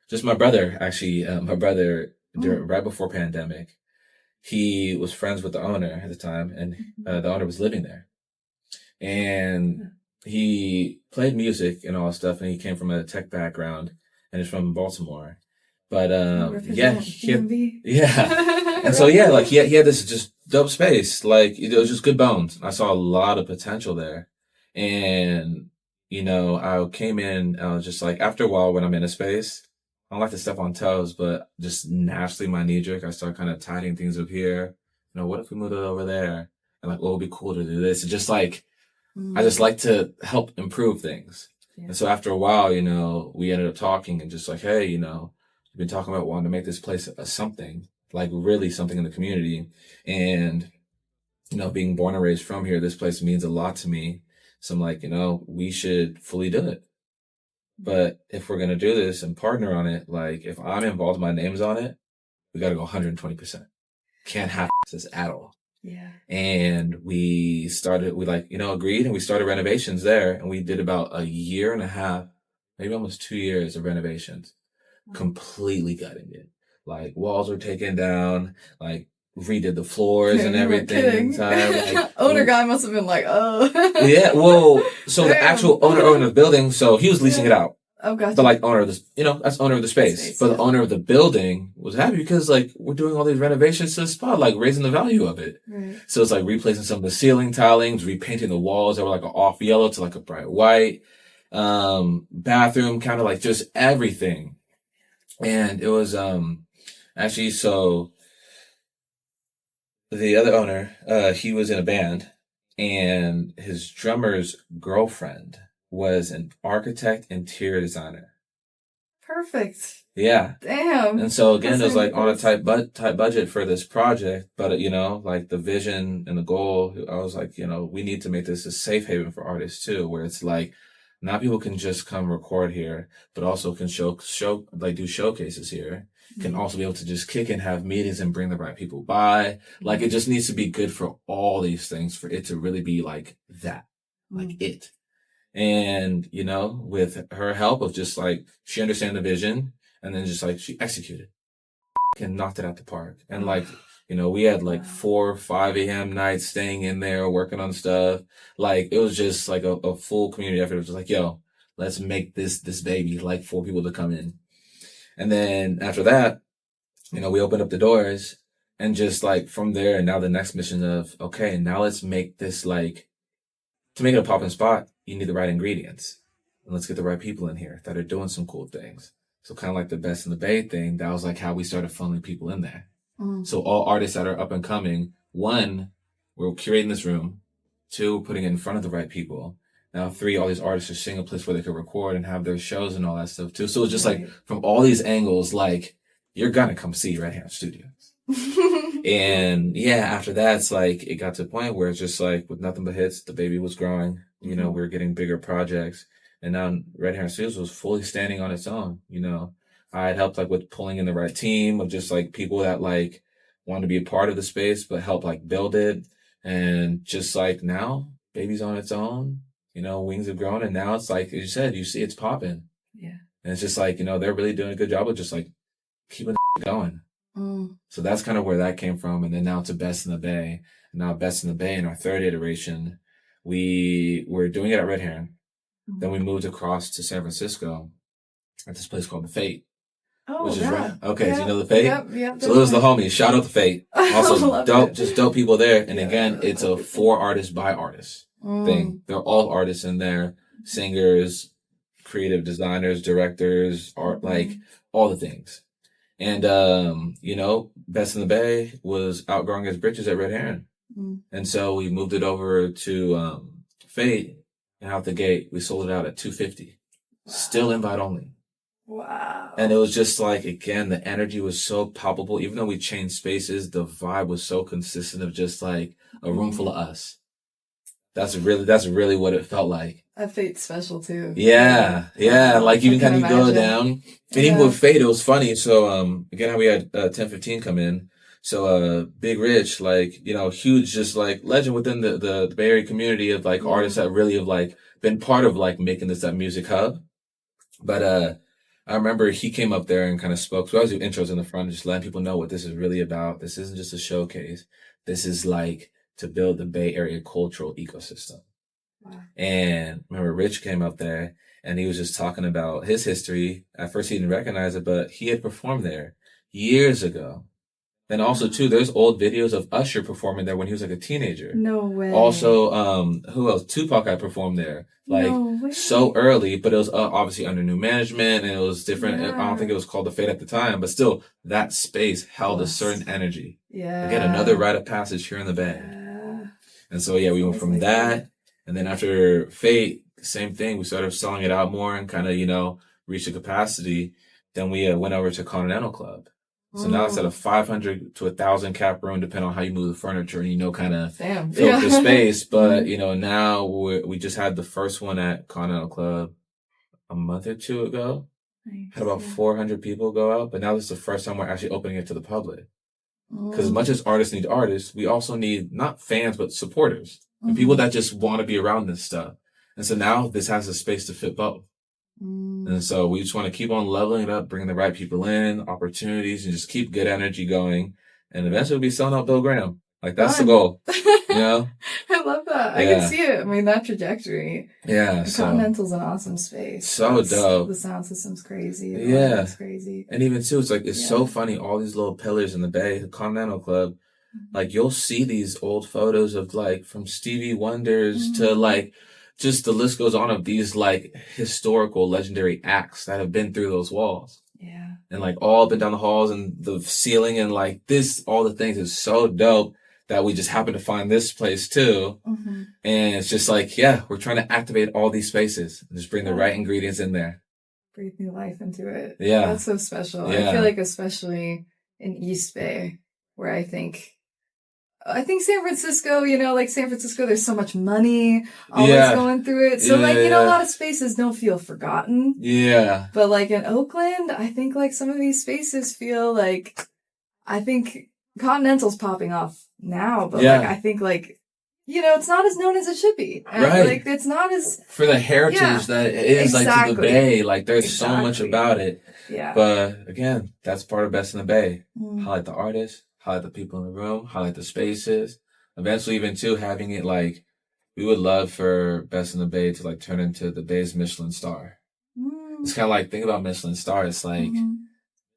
just my brother, actually. My brother, right before pandemic, he was friends with the owner at the time, and the owner was living there. And he played music and all that stuff, and he came from a tech background, and he's from Baltimore. But yeah. And so yeah, like he had this just dope space. Like, it was just good bones. I saw a lot of potential there. And, you know, I came in, I was just like, after a while when I'm in a space, I don't like to step on toes, but just naturally my knee jerk, I start kind of tidying things up here. You know, what if we moved it over there? And like, oh, it'd be cool to do this. And just like, I just like to help improve things. And so after a while, you know, we ended up talking and just like, hey, you know, we've been talking about wanting to make this place a something. like really something in the community. And, you know, being born and raised from here, this place means a lot to me. So I'm like, you know, we should fully do it. But if we're going to do this and partner on it, like if I'm involved, my name's on it, we got to go 120%. Can't have this at all. Yeah. And we agreed, and we started renovations there. And we did about a year and a half, maybe almost 2 years of renovations, completely gutting it. Like walls were taken down, like redid the floors and everything. Owner guy must have been like, oh. Yeah, well, so the actual owner of the building, so he was leasing it out. Oh, gotcha. But like owner of this, you know, that's owner of the space. But the owner of the building was happy because like we're doing all these renovations to the spot, like raising the value of it. Right. So it's like replacing some of the ceiling tilings, repainting the walls that were like an off yellow to like a bright white, bathroom, kind of like just everything. And it was, actually, so the other owner, he was in a band, and his drummer's girlfriend was an architect, interior designer. Perfect. Yeah. Damn. And so again, it was like on a tight budget for this project, but you know, like the vision and the goal, I was like, you know, we need to make this a safe haven for artists too, where it's like, not people can just come record here, but also can do showcases here. Can also be able to just kick and have meetings and bring the right people by. Like it just needs to be good for all these things for it to really be like that, like it. And, you know, with her help of just like, she understand the vision and then just like she executed and knocked it out the park. And like, you know, we had like 4 or 5 a.m. nights staying in there, working on stuff. Like, it was just like a full community effort. It was just like, yo, let's make this baby, like 4 people to come in. And then after that, you know, we opened up the doors and just like from there, and now the next mission of, okay, now let's make this like, to make it a poppin' spot, you need the right ingredients. And let's get the right people in here that are doing some cool things. So kind of like the Best in the Bay thing, that was like how we started funneling people in there. So all artists that are up and coming, 1, we're curating this room. 2, putting it in front of the right people. Now 3, all these artists are seeing a place where they could record and have their shows and all that stuff too. So it's just like from all these angles, like you're gonna come see right here in studios. And yeah, after that, it's like it got to a point where it's just like with Nothin But Hits, the baby was growing. You know, we were getting bigger projects, and now Red Heron Studios was fully standing on its own. You know, I had helped like with pulling in the right team of just like people that like wanted to be a part of the space, but help like build it. And just like now, baby's on its own. You know, wings have grown, and now it's like as you said, you see it's popping. Yeah, and it's just like, you know, they're really doing a good job of just like keeping going. So that's kind of where that came from. And then now to Best in the Bay. Now Best in the Bay in our 3rd iteration, we were doing it at Red Heron. Then we moved across to San Francisco at this place called The Fate. Oh, which is yeah. right. Okay, Yeah. so you know The Fate? Yep. So those are the homies. Shout out The Fate. Also dope, it. just dope people there. And again, it's a for artists by artists thing. They're all artists in there. Singers, creative designers, directors, art, like all the things. And, you know, Best in the Bay was outgrowing its britches at Red Heron. And so we moved it over to Fate, and out the gate, we sold it out at $250. Still invite only. Wow. And it was just like, again, the energy was so palpable. Even though we changed spaces, the vibe was so consistent of just like a room full of us. That's really what it felt like. That Fate's special too. Yeah. Like even kind of go down. And even with Fate, it was funny. So, again, how we had 1015 come in. So, Big Rich, like, you know, huge, just like legend within the Bay Area community of like artists that really have like been part of like making this that music hub. But, I remember he came up there and kind of spoke. So I always do intros in the front, just letting people know what this is really about. This isn't just a showcase. This is like to build the Bay Area cultural ecosystem. Wow. And remember Rich came up there and he was just talking about his history. At first he didn't recognize it, but he had performed there years ago. And also too, there's old videos of Usher performing there when he was like a teenager. No way. Also, who else? Tupac had performed there, like so early, but it was obviously under new management and it was different. Yeah. I don't think it was called The Fate at the time, but still that space held a certain energy. Yeah. Again, another rite of passage here in the Bay. Yeah. And so, yeah, we went from that. And then after Fate, same thing. We started selling it out more and kind of, you know, reached a capacity. Then we went over to Continental Club. So now it's at a 500 to 1,000 cap room, depending on how you move the furniture and, kind of Damn. fill the space. But, now we just had the first one at Continental Club a month or two ago. Nice. Had about 400 people go out, but now this is the first time we're actually opening it to the public. Because as much as artists need artists, we also need not fans, but supporters and people that just want to be around this stuff. And so now this has a space to fit both. And so we just want to keep on leveling it up, bringing the right people in, opportunities, and just keep good energy going. And eventually we'll be selling out Bill Graham. Like, that's the goal. I love that. I can see it. I mean, that trajectory. Yeah. Continental's an awesome space. So dope. The sound system's crazy. It's crazy. And even too, it's like, it's so funny. All these little pillars in the Bay, the Continental Club, like you'll see these old photos of like from Stevie Wonders to like, just the list goes on of these like historical legendary acts that have been through those walls. Yeah. And like all up and down the halls and the ceiling and like this, all the things is so dope that we just happen to find this place too. And it's just like, we're trying to activate all these spaces and just bring the right ingredients in there. Breathe new life into it. Yeah. That's so special. Yeah. I feel like especially in East Bay where I think San Francisco, San Francisco, there's so much money always going through it. So a lot of spaces don't feel forgotten. Yeah. But like in Oakland, I think like some of these spaces feel like, I think Continental's popping off now, but like, I think like, it's not as known as it should be. And like, it's not as. For the heritage that it is like to the Bay, like there's so much about it. Yeah. But again, that's part of Best in the Bay. Highlight the artists. Highlight the people in the room, highlight the spaces. Eventually, even too, having it like, we would love for Best in the Bay to like turn into the Bay's Michelin star. It's kind of like, think about Michelin star. It's like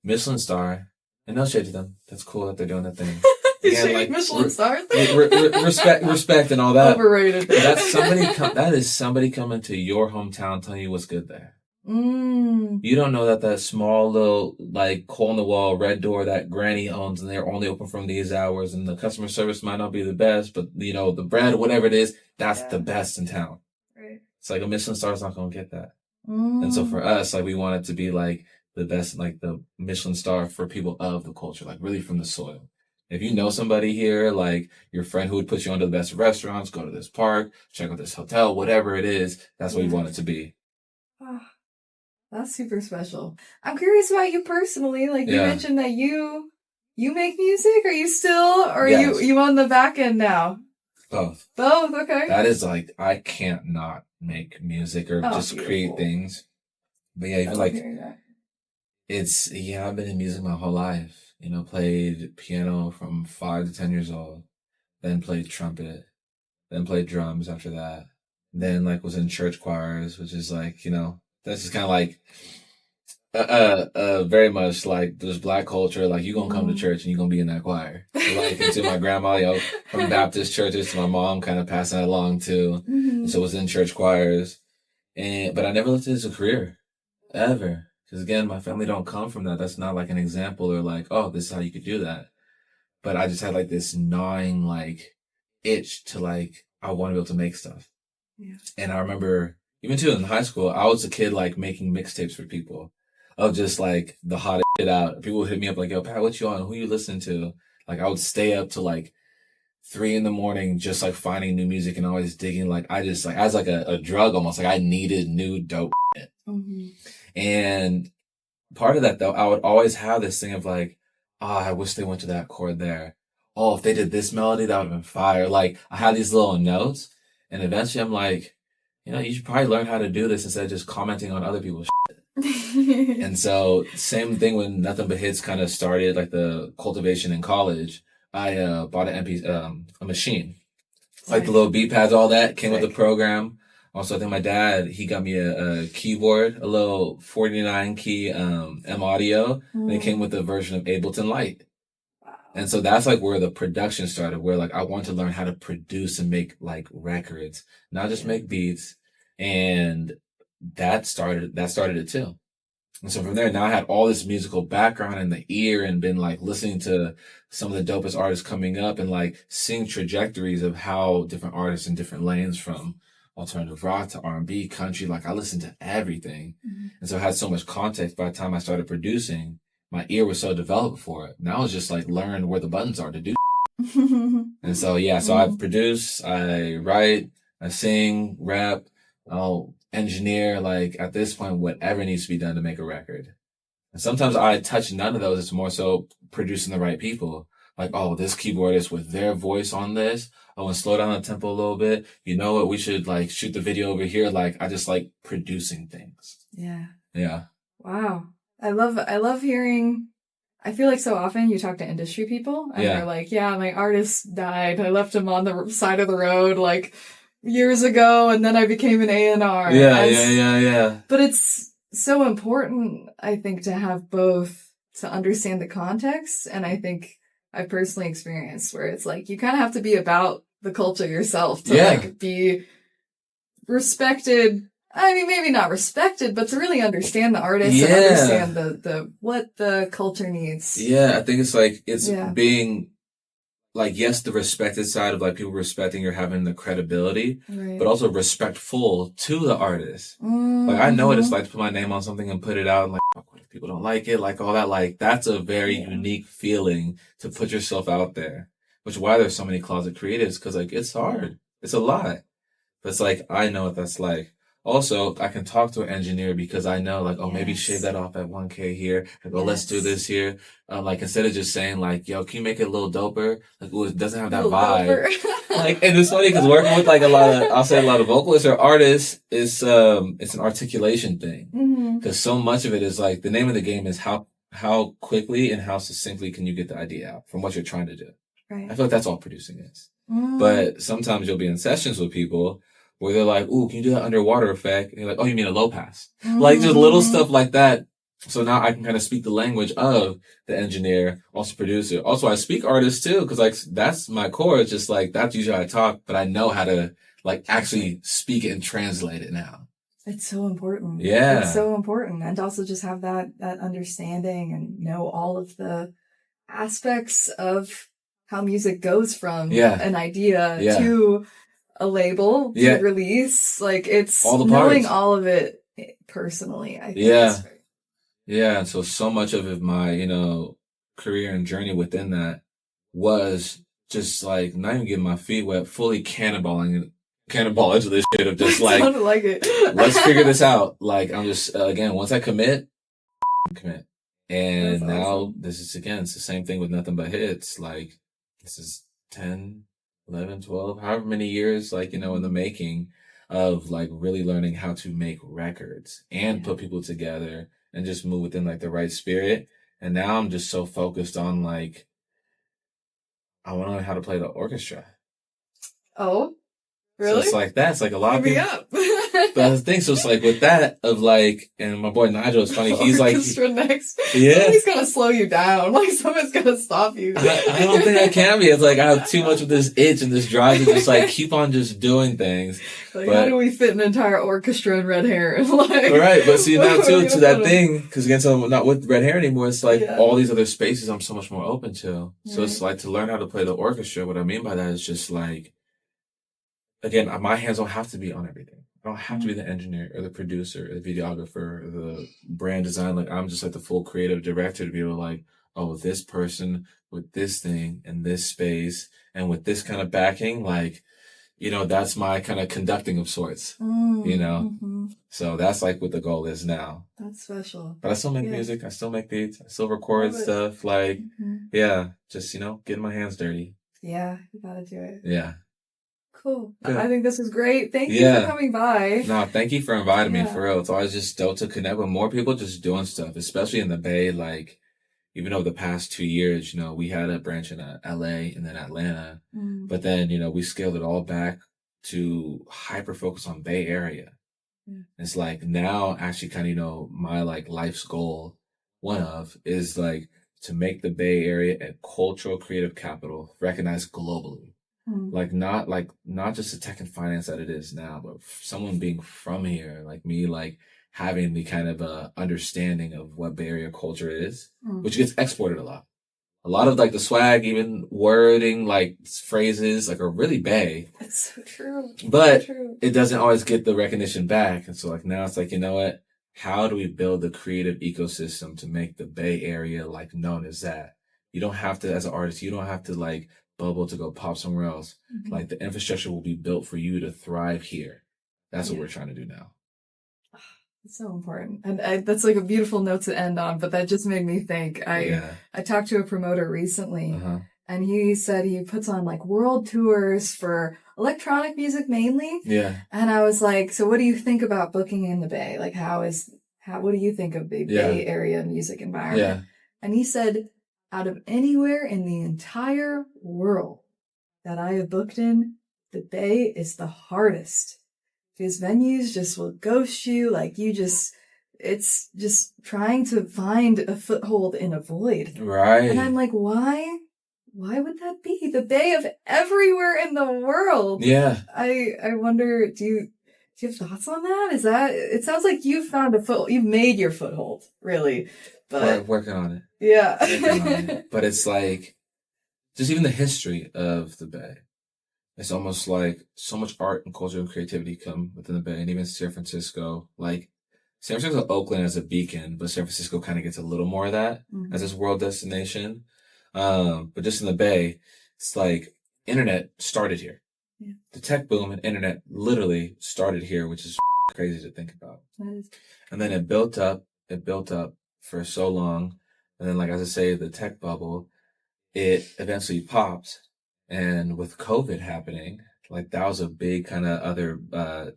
Michelin star, and no shade to them. That's cool that they're doing that thing. Again, like Michelin stars, respect, and all that. Overrated. That's somebody. That is somebody coming to your hometown telling you what's good there. You don't know that small little like hole in the wall red door that granny owns and they're only open from these hours and the customer service might not be the best, but the bread, whatever it is, that's the best in town. Right. It's like a Michelin star is not going to get that. And so for us, like we want it to be like the best, like the Michelin star for people of the culture, like really from the soil. If you know somebody here, like your friend who would put you onto the best restaurants, go to this park, check out this hotel, whatever it is, that's what we want it to be. That's super special. I'm curious about you personally. Like you mentioned that you make music. Are you still, or are you on the back end now? Both. Both. Okay. That is like, I can't not make music or just create things. But even like, I've been in music my whole life. Played piano from 5 to 10 years old, then played trumpet, then played drums after that. Then like was in church choirs, which is like, that's just kind of like, very much like this Black culture. Like you gonna come to church and you gonna be in that choir. Like to my grandma, from Baptist churches to my mom, kind of passing that along too. And so I was in church choirs, but I never looked at it as a career, ever. Because again, my family don't come from that. That's not like an example or like, oh, this is how you could do that. But I just had like this gnawing like itch to like, I want to be able to make stuff. Yeah. And I remember. Even too in high school, I was a kid like making mixtapes for people. Of just like the hottest shit out. People would hit me up like, yo, Pat, what you on? Who you listening to? Like I would stay up to like 3 a.m, just like finding new music and always digging. Like I just like, as like a drug almost, like I needed new dope shit. And part of that though, I would always have this thing of like, I wish they went to that chord there. Oh, if they did this melody, that would have been fire. Like I had these little notes and eventually I'm like, you should probably learn how to do this instead of just commenting on other people's shit. And so, same thing when Nothin But Hits kind of started, like the cultivation in college. I bought a machine. Like the little B pads, all that came with the program. Also, I think my dad, he got me a keyboard, a little 49 key M audio. And it came with a version of Ableton Lite. And so that's like where the production started, where like I wanted to learn how to produce and make like records, not just make beats. And that started it too. And so from there, now I had all this musical background in the ear and been like listening to some of the dopest artists coming up and like seeing trajectories of how different artists in different lanes from alternative rock to R&B, country, like I listened to everything. And so I had so much context by the time I started producing. my ear was so developed for it. Now it's just like learn where the buttons are to do. And so, yeah, so I produce, I write, I sing, rap, I'll engineer, like at this point, whatever needs to be done to make a record. And sometimes I touch none of those. It's more so producing the right people. Like, oh, this keyboardist with their voice on this. Oh, and slow down the tempo a little bit. You know what? We should like shoot the video over here. Like, I just like producing things. Yeah. Yeah. Wow. I love hearing, I feel like so often you talk to industry people and they're like, yeah, my artist died. I left him on the side of the road like years ago and then I became an A&R. Yeah. But it's so important, I think, to have both, to understand the context. And I think I've personally experienced where it's like, you kind of have to be about the culture yourself to like be respected. I mean, maybe not respected, but to really understand the artist and understand the what the culture needs. Yeah, I think it's like, it's being like, yes, the respected side of like people respecting or having the credibility, but also respectful to the artist. Like, I know what it's like to put my name on something and put it out and like, what if people don't like it? Like all that, like that's a very unique feeling to put yourself out there, which is why there's so many closet creatives. Cause like, it's hard. It's a lot, but it's like, I know what that's like. Also, I can talk to an engineer because I know, like, oh, maybe shave that off at 1K here. Like, oh, let's do this here. Like, instead of just saying, like, yo, can you make it a little doper? Like, ooh, it doesn't have that vibe. Like, and it's funny because working with, like, a lot of vocalists or artists is, it's an articulation thing. Because so much of it is, like, the name of the game is how quickly and how succinctly can you get the idea out from what you're trying to do. Right. I feel like that's all producing is. But sometimes you'll be in sessions with people where they're like, ooh, can you do that underwater effect? And you're like, oh, you mean a low pass? Like just little stuff like that. So now I can kind of speak the language of the engineer, also producer. Also, I speak artist too, because like that's my core. It's just like that's usually how I talk, but I know how to like actually speak it and translate it now. It's so important. Yeah. It's so important. And to also just have that understanding and know all of the aspects of how music goes from an idea to a label to release. Like it's all knowing all of it personally, I think. Yeah. And so much of it, my, career and journey within that was just like not even getting my feet wet, fully cannonball into this shit of just like, like it. Let's figure this out. Like I'm just, again, once I commit. And now this is, again, it's the same thing with Nothin But Hits. Like this is 10, 11, 12, however many years, like, in the making of like really learning how to make records and put people together and just move within like the right spirit. And now I'm just so focused on like, I want to learn how to play the orchestra. Oh, really? So it's like that. It's like a lot of people. Up. But the thing, so it's like with that of like, and my boy Nigel is funny. He's like, orchestra next. Yeah. Somebody's gonna slow you down. Like someone's gonna stop you. I don't think I can be. It's like I have too much of this itch and this drive to just like keep on just doing things. Like how do we fit an entire orchestra in red hair? Like, right, but see now too to that thing because again, so I'm not with red hair anymore. It's like all these other spaces I'm so much more open to. So it's like to learn how to play the orchestra. What I mean by that is just like, again, my hands don't have to be on everything. I don't have to be the engineer or the producer or the videographer or the brand design. Like I'm just like the full creative director to be able to like, oh, this person with this thing and this space and with this kind of backing, like, that's my kind of conducting of sorts, So that's like what the goal is now. That's special. But I still make music. I still make beats. I still record stuff. Like, just, getting my hands dirty. Yeah, you gotta do it. Yeah. Cool. Good. I think this was great. Thank you for coming by. No, thank you for inviting me, for real. It's always just dope to connect with more people just doing stuff, especially in the Bay. Like, even over the past 2 years, we had a branch in LA and then Atlanta. But then, we scaled it all back to hyper focus on Bay Area. It's like now actually kind of, my like life's goal, one of, is like to make the Bay Area a cultural creative capital recognized globally. Like not just the tech and finance that it is now, but someone being from here, like me, like having the kind of understanding of what Bay Area culture is, which gets exported a lot. A lot of like the swag, even wording, like phrases, like are really Bay. That's so true. But it doesn't always get the recognition back. And so like now it's like, you know what? how do we build the creative ecosystem to make the Bay Area like known as that? You don't have to, as an artist, you don't have to like bubble to go pop somewhere else. Mhm. Like the infrastructure will be built for you to thrive here. That's what Yeah. we're trying to do now. It's so important. And that's like a beautiful note to end on, but that just made me think. I talked to a promoter recently, and he said he puts on like world tours for electronic music mainly. Yeah. And I was like, so what do you think about booking in the Bay? Like, what do you think of the Bay Area music environment? Yeah. And he said, out of anywhere in the entire world that I have booked in, the Bay is the hardest. Because venues just will ghost you, like it's just trying to find a foothold in a void. Right. And I'm like, why? Why would that be? The Bay of everywhere in the world. Yeah. I wonder, do you have thoughts on that? It sounds like you've made your foothold, really. But We're working on it. Yeah. Working on it. But it's like, just even the history of the Bay. It's almost like so much art and culture and creativity come within the Bay, and even San Francisco. Like San Francisco, Oakland as a beacon, but San Francisco kind of gets a little more of that as this world destination. But just in the Bay, it's like internet started here. Yeah. The tech boom and internet literally started here, which is crazy to think about. And then it built up for so long. And then, like, as I say, the tech bubble, it eventually popped. And with COVID happening, like that was a big kind of other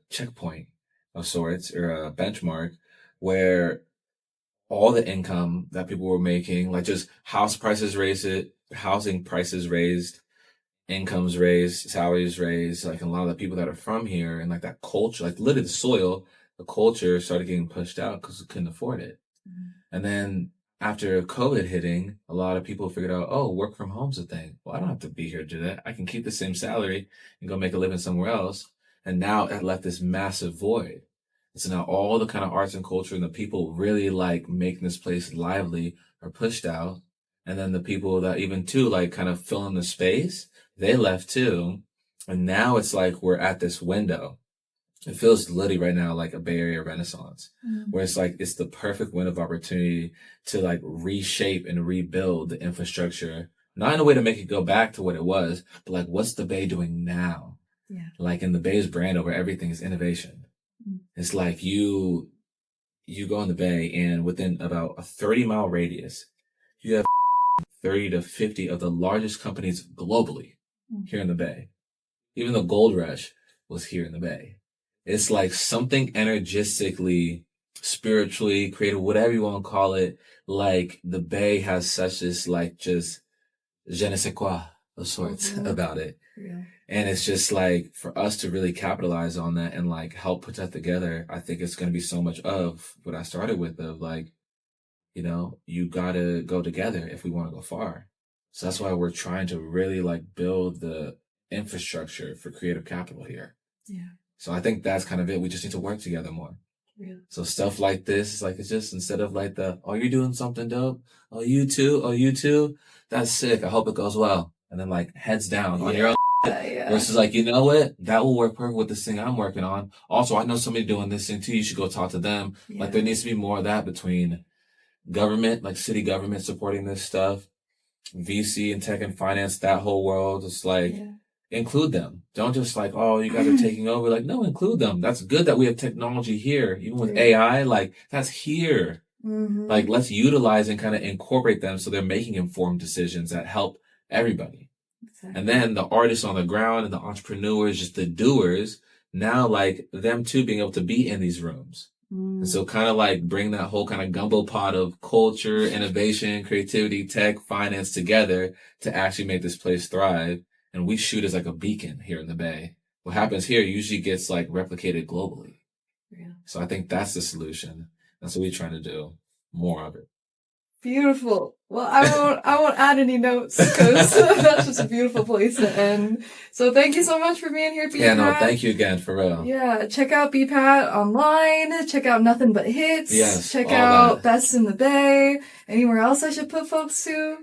checkpoint of sorts, or a benchmark, where all the income that people were making, like just housing prices raised, incomes raised, salaries raised, like a lot of the people that are from here, and like that culture, like literally the soil, the culture started getting pushed out because we couldn't afford it. And then after COVID hitting, a lot of people figured out, oh, work from home's a thing. Well, I don't have to be here to do that. I can keep the same salary and go make a living somewhere else. And now it left this massive void. And so now all the kind of arts and culture and the people really like making this place lively are pushed out. And then the people that even too like kind of fill in the space, they left too. And now it's like we're at this window. It feels literally right now like a Bay Area renaissance, where it's like it's the perfect window of opportunity to like reshape and rebuild the infrastructure, not in a way to make it go back to what it was, but like what's the Bay doing now? Yeah. Like in the Bay's brand over everything is innovation. It's like you go in the Bay and within about a 30-mile radius, you have 30 to 50 of the largest companies globally here in the Bay. Even the gold rush was here in the Bay. It's like something energetically, spiritually, creative, whatever you want to call it. Like the Bay has such this like just je ne sais quoi of sorts about it. Yeah. And it's just like for us to really capitalize on that and like help put that together, I think it's going to be so much of what I started with of like, you know, you got to go together if we want to go far. So that's why we're trying to really like build the infrastructure for creative capital here. Yeah. So I think that's kind of it. We just need to work together more. Yeah. So stuff like this, like it's just instead of like oh, you're doing something dope. Oh, you too. That's sick. I hope it goes well. And then like heads down on your own. Versus like, you know what? That will work perfect with this thing I'm working on. Also, I know somebody doing this thing too. You should go talk to them. Yeah. Like there needs to be more of that between government, like city government supporting this stuff, VC and tech and finance, that whole world. It's like, include them. Don't just like, oh, you guys are taking over. Like, no, include them. That's good that we have technology here. Even with AI, like that's here. Like let's utilize and kind of incorporate them so they're making informed decisions that help everybody. Exactly. And then the artists on the ground and the entrepreneurs, just the doers, now like them too being able to be in these rooms. And so kind of like bring that whole kind of gumbo pot of culture, innovation, creativity, tech, finance together to actually make this place thrive. And we shoot as like a beacon here in the Bay. What happens here usually gets like replicated globally. Yeah. So I think that's the solution. That's what we're trying to do. More of it. Beautiful. Well, I won't add any notes because that's just a beautiful place to end. So thank you so much for being here, B Patt. Yeah, no, thank you again, for real. Yeah, check out B Patt online. Check out Nothin But Hits. Yes, check out Best in the Bay. Anywhere else I should put folks to?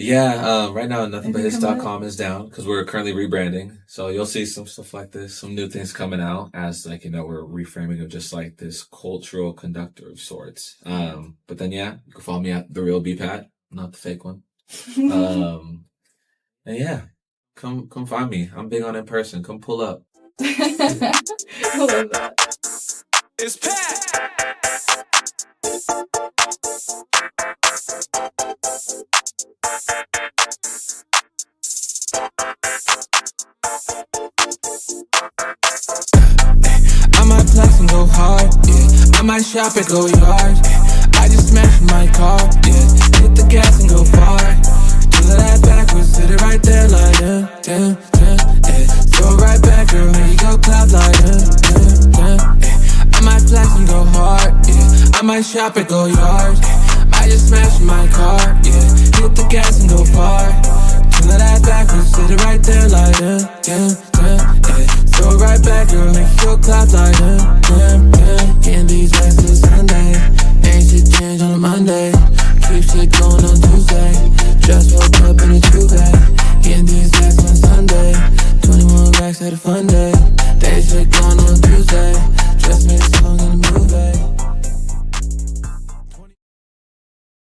Yeah, right now Anything coming nothingbutHits.com is down because we're currently rebranding. So you'll see some stuff like this, some new things coming out as like, we're reframing of just like this cultural conductor of sorts. But then yeah, you can follow me at the real B Patt, not the fake one. And yeah, come find me. I'm big on in person. Come pull up. I love that. It's Pat. I might flex and go hard, yeah. I might shop and go yard, yeah. I just smashed my car, yeah. Hit the gas and go far. Do that backwards, hit it right there like damn, yeah. Throw it right back, girl, make you go clap like damn, yeah. I might flex and go hard, yeah. I might shop and go yard, yeah. I just smashed my car, yeah. Hit the gas and go far. Do that backwards, hit it right there like damn, yeah. Throw it right back, girl, make you go clap like damn. Getting these racks till Sunday. Ain't shit change on a Monday. Keep shit going on Tuesday. Just woke up in a two-bag. Getting these racks on Sunday. 21 racks had a fun day. Day shit going on Tuesday. Just made a song in a movie.